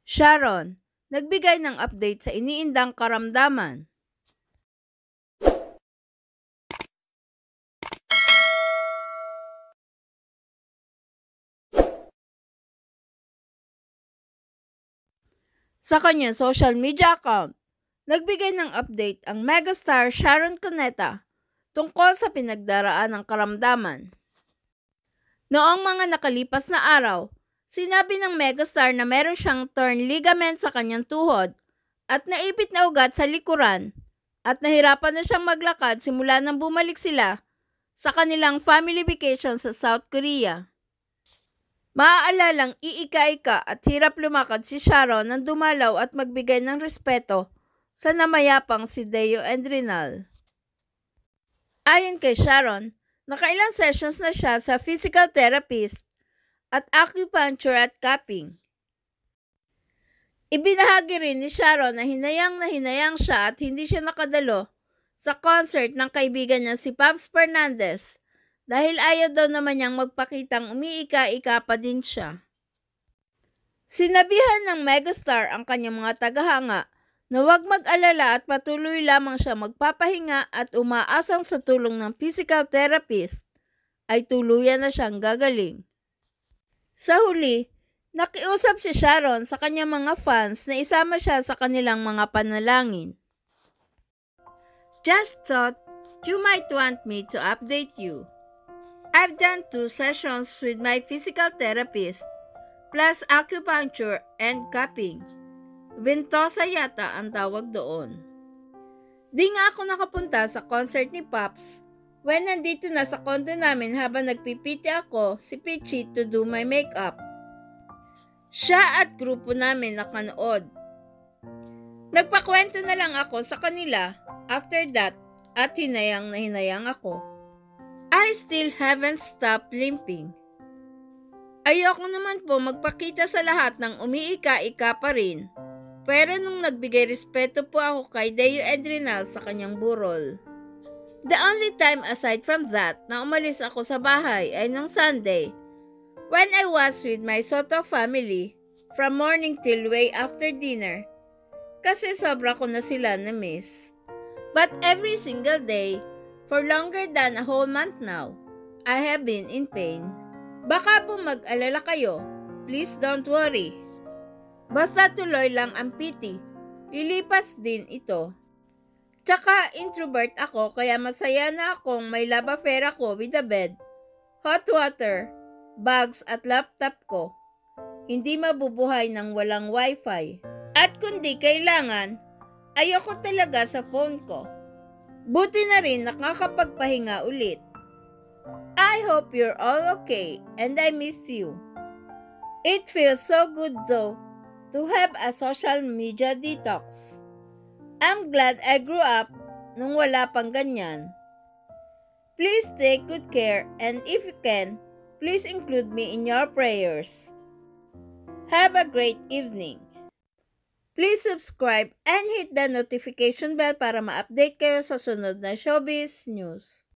Sharon, nagbigay ng update sa iniindang karamdaman. Sa kanyang social media account, nagbigay ng update ang megastar Sharon Cuneta tungkol sa pinagdaraan ng karamdaman. Noong mga nakalipas na araw, sinabi ng megastar na meron siyang torn ligament sa kanyang tuhod at naipit na ugat sa likuran at nahirapan na siyang maglakad simula nang bumalik sila sa kanilang family vacation sa South Korea. Maaalalang iika-ika at hirap lumakad si Sharon nang dumalaw at magbigay ng respeto sa namayapang si Deo Endrinal. Ayon kay Sharon, nakailang sessions na siya sa physical therapist at acupuncture at cupping. Ibinahagi rin ni Sharon na hinayang siya at hindi siya nakadalo sa concert ng kaibigan niya si Pops Fernandez dahil ayaw daw naman niyang magpakitang umiika-ika pa din siya. Sinabihan ng megastar ang kanyang mga tagahanga na huwag mag-alala at patuloy lamang siya magpapahinga at umaasang sa tulong ng physical therapist ay tuluyan na siyang gagaling. Sa huli, nakiusap si Sharon sa kanyang mga fans na isama siya sa kanilang mga panalangin. Just thought you might want me to update you. I've done 2 sessions with my physical therapist, plus acupuncture and cupping. Ventosa yata ang tawag doon. Di nga ako nakapunta sa concert ni Pops when nandito na sa condo namin habang nagpipiti ako si Peachy to do my makeup. Siya at grupo namin nakanood. Nagpakwento na lang ako sa kanila after that at hinayang na hinayang ako. I still haven't stopped limping. Ayoko naman po magpakita sa lahat ng umiika-ika pa rin. Pero nung nagbigay respeto po ako kay Deo Endrinal sa kanyang burol. The only time aside from that na umalis ako sa bahay ay nung Sunday when I was with my Soto family from morning till way after dinner kasi sobra ko na sila na-miss. But every single day, for longer than a whole month now, I have been in pain. Baka po mag-alala kayo, please don't worry. Basta tuloy lang ang PT, lilipas din ito. Tsaka introvert ako kaya masaya na akong may love affair ako with the bed, hot water, bags at laptop ko. Hindi mabubuhay ng walang wifi. At kundi kailangan, ayoko talaga sa phone ko. Buti na rin nakakapagpahinga ulit. I hope you're all okay and I miss you. It feels so good though to have a social media detox. I'm glad I grew up nung wala pang ganyan. Please take good care and if you can, please include me in your prayers. Have a great evening. Please subscribe and hit the notification bell para ma-update kayo sa sunod na showbiz news.